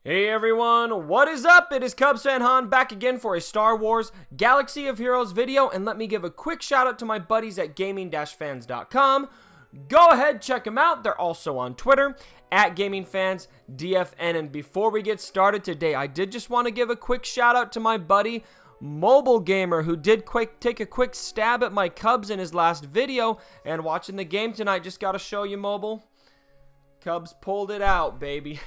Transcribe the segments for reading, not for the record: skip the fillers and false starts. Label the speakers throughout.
Speaker 1: Hey everyone, what is up? It is Cubs Fan Han back again for a Star Wars Galaxy of Heroes video, and let me give a quick shout out to my buddies at gaming-fans.com. Go ahead, check them out. They're also on Twitter at GamingFansDFN. And before we get started today, I did just want to give a quick shout out to my buddy Mobile Gamer, who did take a quick stab at my Cubs in his last video. And watching the game tonight, just got to show you, Mobile. Cubs pulled it out, baby.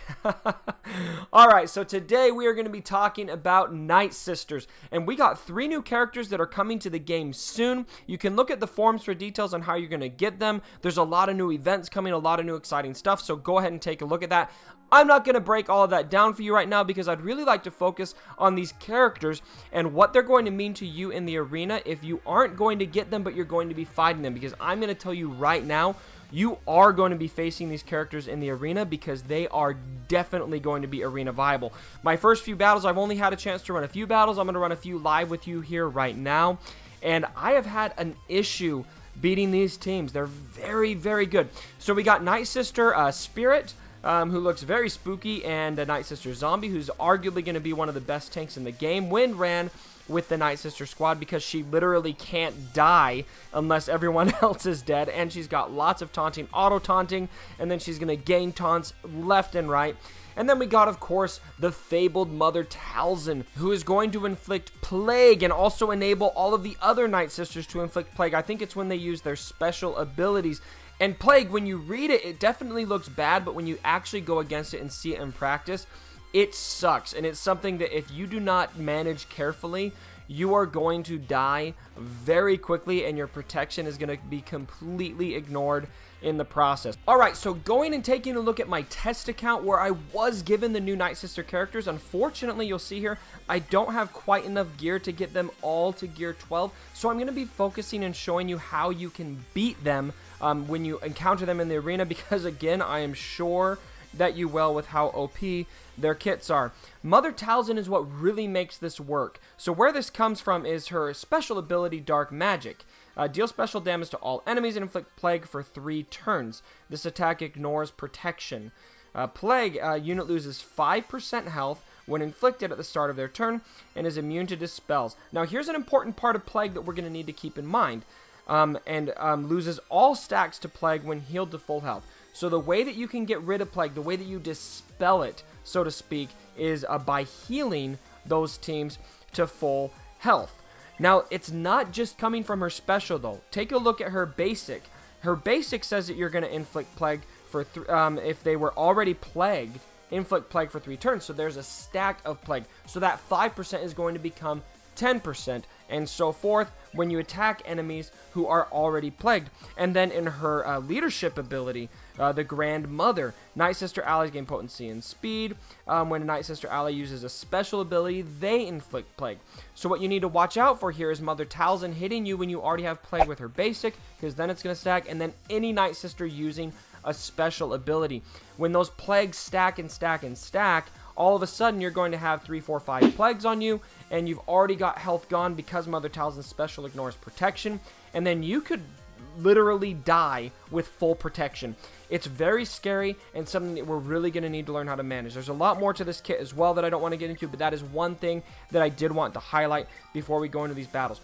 Speaker 1: Alright, so today we are going to be talking about Nightsisters. And we got 3 new characters that are coming to the game soon. You can look at the forums for details on how you're going to get them. There's a lot of new events coming, a lot of new exciting stuff, so go ahead and take a look at that. I'm not going to break all of that down for you right now because I'd really like to focus on these characters and what they're going to mean to you in the arena if you aren't going to get them but you're going to be fighting them, because I'm going to tell you right now, you are going to be facing these characters in the arena because they are definitely going to be arena viable. My first few battles, I've only had a chance to run a few battles. I'm going to run a few live with you here right now. And I have had an issue beating these teams. They're very, very good. So we got Nightsister Spirit, who looks very spooky, and a Nightsister Zombie, who's arguably going to be one of the best tanks in the game. Wind ran with the Nightsister squad because she literally can't die unless everyone else is dead, and she's got lots of taunting, auto-taunting, and then she's going to gain taunts left and right. And then we got, of course, the fabled Mother Talzin, who is going to inflict plague and also enable all of the other Nightsisters to inflict plague. I think it's when they use their special abilities. And plague, when you read it, it definitely looks bad, but when you actually go against it and see it in practice, it sucks. And it's something that if you do not manage carefully, you are going to die very quickly, and your protection is going to be completely ignored in the process. Alright, so going and taking a look at my test account where I was given the new Nightsister characters. Unfortunately, you'll see here, I don't have quite enough gear to get them all to gear 12, so I'm going to be focusing and showing you how you can beat them when you encounter them in the arena, because again, I am sure that you will with how OP their kits are. Mother Talzin is what really makes this work. So where this comes from is her special ability, Dark Magic. Deal special damage to all enemies and inflict plague for 3 turns. This attack ignores protection. Plague, unit loses 5% health when inflicted at the start of their turn and is immune to dispels. Now here's an important part of plague that we're going to need to keep in mind. Loses all stacks to plague when healed to full health. So the way that you can get rid of plague, the way that you dispel it, so to speak, is by healing those teams to full health. Now, it's not just coming from her special, though. Take a look at her basic. Her basic says that you're going to inflict plague for, if they were already plagued, inflict plague for 3 turns. So there's a stack of plague. So that 5% is going to become 10%, and so forth when you attack enemies who are already plagued. And then in her leadership ability, the Grand Mother, Nightsister allies gain potency and speed. When a Nightsister ally uses a special ability, they inflict plague. So what you need to watch out for here is Mother Talzin hitting you when you already have plague with her basic, because then it's going to stack, and then any Nightsister using a special ability. When those plagues stack and stack and stack, all of a sudden you're going to have 3, 4, 5 plagues on you, and you've already got health gone because Mother Talzin's special ignores protection, and then you could literally die with full protection. It's very scary and something that we're really going to need to learn how to manage. There's a lot more to this kit as well that I don't want to get into, but that is one thing that I did want to highlight before we go into these battles.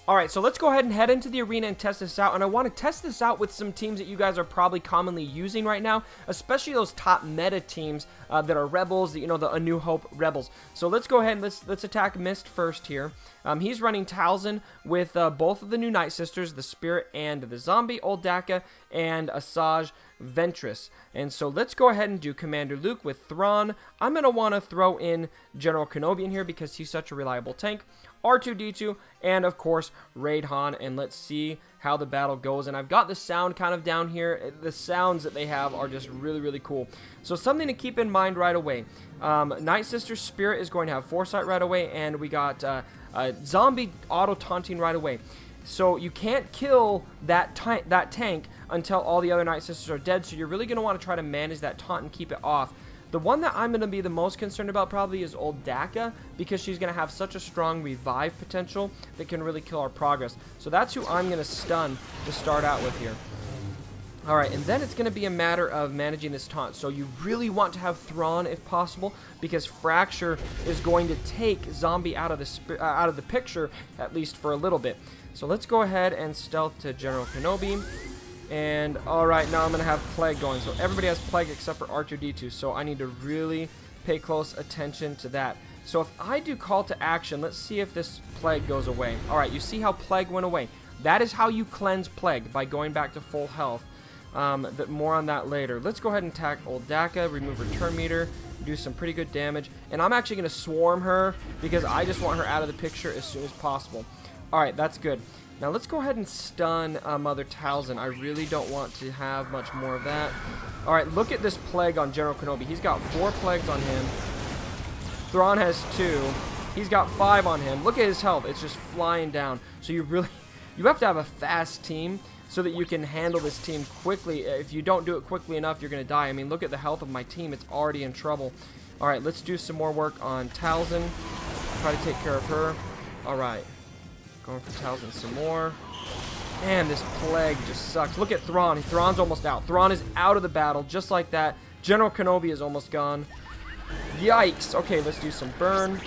Speaker 1: Alright, so let's go ahead and head into the arena and test this out, and I want to test this out with some teams that you guys are probably commonly using right now, especially those top meta teams that are Rebels, you know, the A New Hope Rebels. So let's go ahead and let's attack Mist first here. He's running Talzin with both of the new Nightsisters, the Spirit and the Zombie, Old Daka, and Asajj Ventress. And so let's go ahead and do Commander Luke with Thrawn. I'm going to want to throw in General Kenobi in here because he's such a reliable tank. R2-D2, and of course Raid Han, and let's see how the battle goes. And I've got the sound kind of down here. The sounds that they have are just really, really cool. So something to keep in mind right away. Nightsister Spirit is going to have Foresight right away, and we got Zombie auto-taunting right away. So you can't kill that tank until all the other Nightsisters are dead, so you're really going to want to try to manage that taunt and keep it off. The one that I'm going to be the most concerned about probably is old Daka, because she's going to have such a strong revive potential that can really kill our progress. So that's who I'm going to stun to start out with here. Alright, and then it's going to be a matter of managing this taunt. So you really want to have Thrawn if possible, because Fracture is going to take Zombie out of the picture, at least for a little bit. So let's go ahead and stealth to General Kenobi. And alright, now I'm going to have Plague going. So everybody has Plague except for R2-D2, so I need to really pay close attention to that. So if I do Call to Action, let's see if this Plague goes away. Alright, you see how Plague went away. That is how you cleanse Plague, by going back to full health. More on that later. Let's go ahead and attack old Daka, remove Return Meter, do some pretty good damage. And I'm actually going to swarm her, because I just want her out of the picture as soon as possible. Alright, that's good. Now let's go ahead and stun Mother Talzin. I really don't want to have much more of that. Alright, look at this Plague on General Kenobi. He's got 4 Plagues on him. Thrawn has 2. He's got 5 on him. Look at his health. It's just flying down. So you have to have a fast team so that you can handle this team quickly. If you don't do it quickly enough, you're going to die. I mean, look at the health of my team. It's already in trouble. Alright, let's do some more work on Talzin. Try to take care of her. Alright. Going for Talzin some more. Man, this Plague just sucks. Look at Thrawn. Thrawn's almost out. Thrawn is out of the battle, just like that. General Kenobi is almost gone. Yikes. Okay, let's do some burn.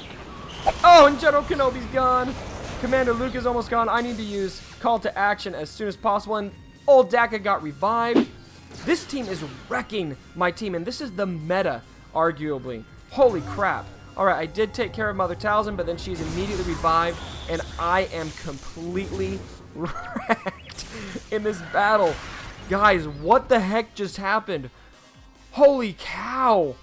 Speaker 1: Oh, and General Kenobi's gone. Commander Luke is almost gone. I need to use Call to Action as soon as possible. And old Daka got revived. This team is wrecking my team, and this is the meta, arguably. Holy crap. Alright, I did take care of Mother Talzin, but then she's immediately revived, and I am completely wrecked in this battle. Guys, what the heck just happened? Holy cow.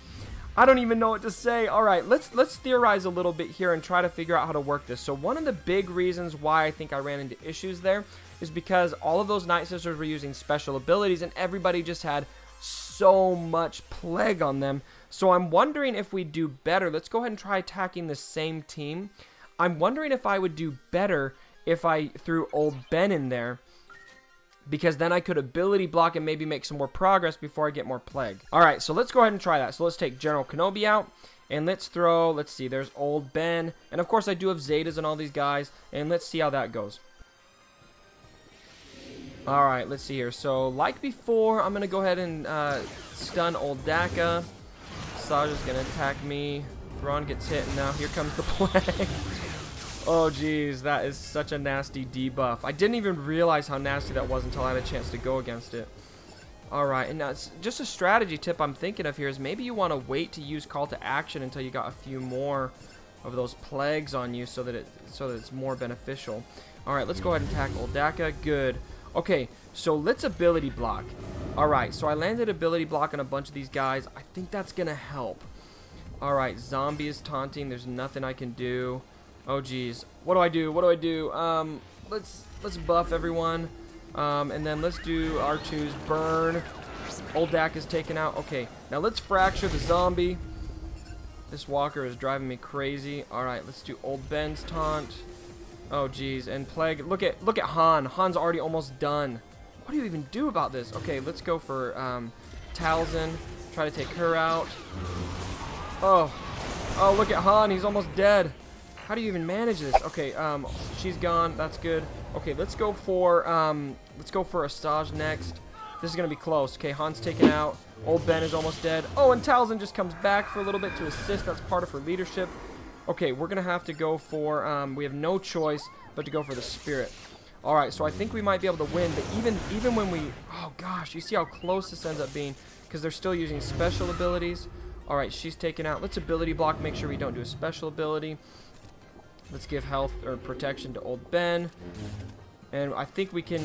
Speaker 1: I don't even know what to say. Alright, let's theorize a little bit here and try to figure out how to work this. So one of the big reasons why I think I ran into issues there is because all of those Nightsisters were using special abilities, and everybody just had so much Plague on them. So I'm wondering if we do better. Let's go ahead and try attacking the same team. I'm wondering if I would do better if I threw old Ben in there, because then I could ability block and maybe make some more progress before I get more Plague. Alright, so let's go ahead and try that. So let's take General Kenobi out, and let's see, there's old Ben, and of course I do have Zetas and all these guys, and let's see how that goes. Alright, let's see here. So, like before, I'm going to go ahead and stun old Daka. Asajj is going to attack me. Thrawn gets hit, and now here comes the Plague. Oh, geez, that is such a nasty debuff. I didn't even realize how nasty that was until I had a chance to go against it. Alright, and now it's just a strategy tip I'm thinking of here is maybe you want to wait to use Call to Action until you got a few more of those Plagues on you so that it's more beneficial. Alright, let's go ahead and attack old Daka. Good. Okay, so let's ability block. Alright, so I landed ability block on a bunch of these guys. I think that's going to help. Alright, zombie is taunting. There's nothing I can do. Oh, geez. What do I do? What do I do? Let's buff everyone. And then let's do R2's burn. Old Dak is taken out. Okay, now let's fracture the zombie. This walker is driving me crazy. Alright, let's do old Ben's taunt. Oh, geez. And Plague. Look at Han. Han's already almost done. What do you even do about this? Okay, let's go for Talzin. Try to take her out. Oh, look at Han. He's almost dead. How do you even manage this? Okay, she's gone. That's good. Okay, let's go for Asajj next. This is gonna be close. Okay, Han's taken out. Old Ben is almost dead. Oh, and Talzin just comes back for a little bit to assist. That's part of her leadership. Okay, we're gonna have to go for we have no choice but to go for the Spirit. Alright, so I think we might be able to win, but even when we, oh gosh, you see how close this ends up being, because they're still using special abilities. Alright, she's taken out. Let's ability block, make sure we don't do a special ability. Let's give health or protection to old Ben. And I think we can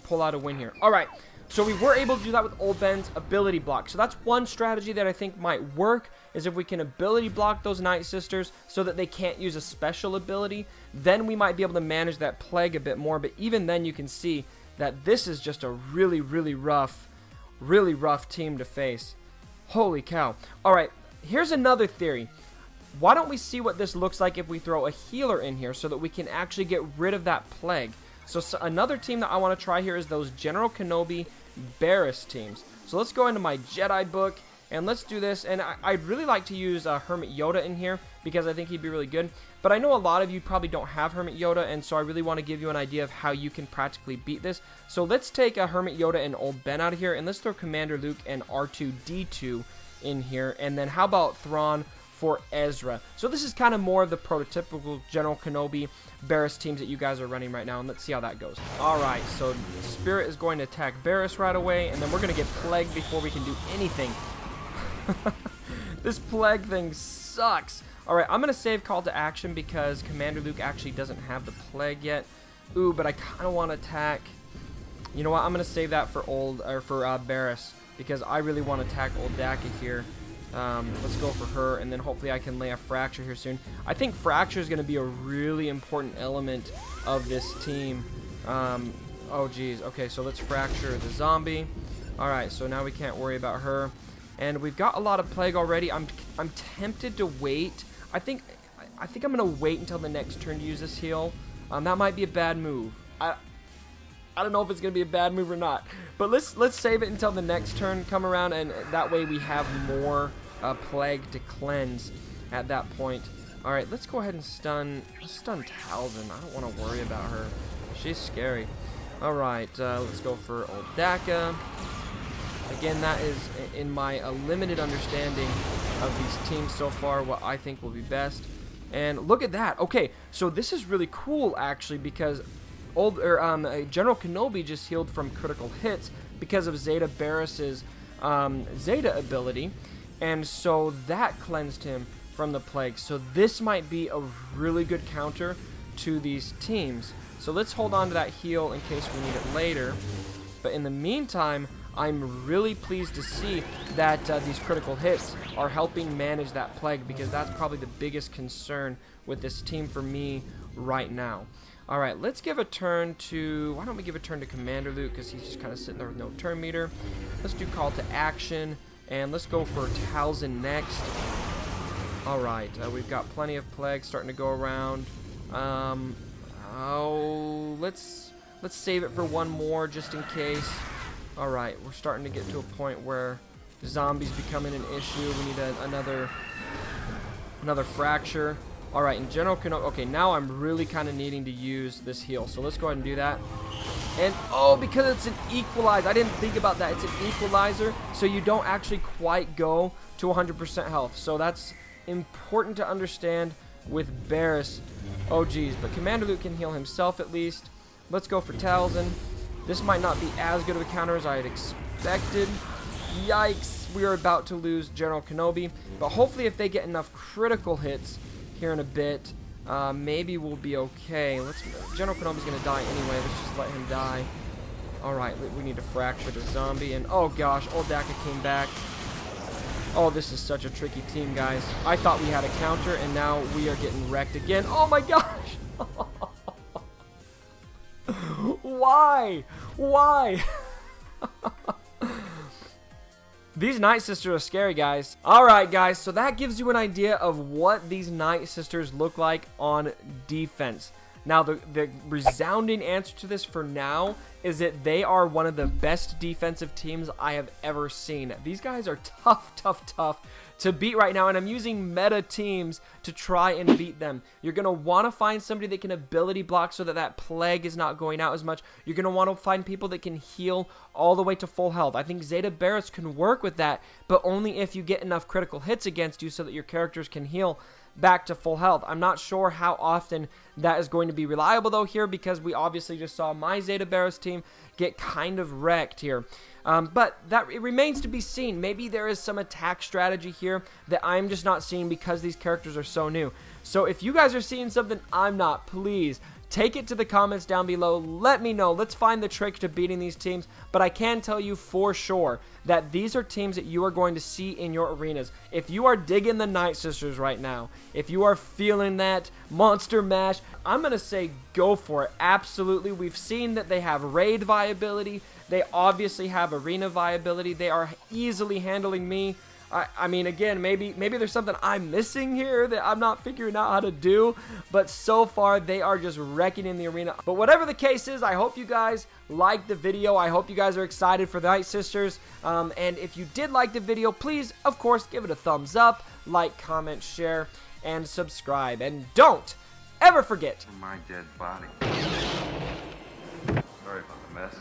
Speaker 1: pull out a win here. Alright, so we were able to do that with old Ben's ability block. So that's one strategy that I think might work, is if we can ability block those Nightsisters so that they can't use a special ability, then we might be able to manage that Plague a bit more. But even then you can see that this is just a really rough team to face. Holy cow. Alright, here's another theory. Why don't we see what this looks like if we throw a healer in here so that we can actually get rid of that Plague. So another team that I want to try here is those General Kenobi Barriss teams. So let's go into my Jedi book, And let's do this. And I'd really like to use Hermit Yoda in here because I think he'd be really good. But I know a lot of you probably don't have Hermit Yoda, and so I really want to give you an idea of how you can practically beat this. So let's take a Hermit Yoda and Old Ben out of here, and let's throw Commander Luke and R2-D2 in here. And then how about Thrawn for Ezra? So this is kind of more of the prototypical General Kenobi Barriss teams that you guys are running right now, and let's see how that goes. Alright, so Spirit is going to attack Barriss right away, and then we're going to get Plagued before we can do anything. This Plague thing sucks. Alright, I'm going to save Call to Action because Commander Luke actually doesn't have the Plague yet. Ooh, but I kind of want to attack. You know what? I'm going to save that for Barriss because I really want to attack Old Daka here. Let's go for her, and then hopefully I can lay a Fracture here soon. I think Fracture is going to be a really important element of this team. Oh, geez. Okay, so let's Fracture the zombie. Alright, so now we can't worry about her. And we've got a lot of Plague already. I'm tempted to wait. I think I'm going to wait until the next turn to use this heal. That might be a bad move. I don't know if it's going to be a bad move or not. But let's save it until the next turn come around, and that way we have more Plague to cleanse at that point. Alright, let's go ahead and stun Talzin. I don't want to worry about her. She's scary. Alright, let's go for Old Daka. Again, that is, in my limited understanding of these teams so far, what I think will be best. And look at that. Okay, so this is really cool, actually, because General Kenobi just healed from critical hits because of Zeta Barriss's Zeta ability. And so that cleansed him from the Plague. So this might be a really good counter to these teams. So let's hold on to that heal in case we need it later. But in the meantime, I'm really pleased to see that these critical hits are helping manage that Plague, because that's probably the biggest concern with this team for me right now. Alright, let's give a turn to... Why don't we give a turn to Commander Luke, because he's just kind of sitting there with no turn meter. Let's do Call to Action, and let's go for Talzin next. Alright, we've got plenty of Plague starting to go around. Let's save it for one more just in case. Alright, we're starting to get to a point where zombies becoming an issue. We need another Fracture. Alright, in General Kenobi... Okay, now I'm really kind of needing to use this heal. So let's go ahead and do that. And, oh, because it's an equalizer. I didn't think about that. It's an equalizer, so you don't actually quite go to 100% health. So that's important to understand with Barriss. Oh, geez. But Commander Luke can heal himself at least. Let's go for Talzin. This might not be as good of a counter as I had expected. Yikes. We are about to lose General Kenobi. But hopefully if they get enough critical hits here in a bit, maybe we'll be okay. General Kenobi's going to die anyway. Let's just let him die. Alright, we need to Fracture the zombie. And oh gosh, Old Daka came back. Oh, this is such a tricky team, guys. I thought we had a counter, and now we are getting wrecked again. Oh my gosh! Why? Why? These Nightsisters are scary, guys. Alright, guys, so that gives you an idea of what these Nightsisters look like on defense. Now, the resounding answer to this for now is that they are one of the best defensive teams I have ever seen. These guys are tough, tough, tough to beat right now, and I'm using meta teams to try and beat them. You're going to want to find somebody that can ability block so that that Plague is not going out as much. You're going to want to find people that can heal all the way to full health. I think Zeta Barriss can work with that, but only if you get enough critical hits against you so that your characters can heal back to full health. I'm not sure how often that is going to be reliable though here, because we obviously just saw my Zeta Barriss team get kind of wrecked here. But it remains to be seen. Maybe there is some attack strategy here that I'm just not seeing because these characters are so new. So if you guys are seeing something I'm not, please take it to the comments down below. Let me know. Let's find the trick to beating these teams. But I can tell you for sure that these are teams that you are going to see in your arenas. If you are digging the Nightsisters right now, if you are feeling that monster mash, I'm going to say go for it. Absolutely. We've seen that they have raid viability. They obviously have arena viability. They are easily handling me. I mean, again, maybe there's something I'm missing here that I'm not figuring out how to do, but so far they are just wrecking in the arena. But whatever the case is, I hope you guys liked the video. I hope you guys are excited for the Nightsisters. And if you did like the video, please, of course, give it a thumbs up, like, comment, share, and subscribe. And don't ever forget
Speaker 2: my dead body. Sorry about the mess.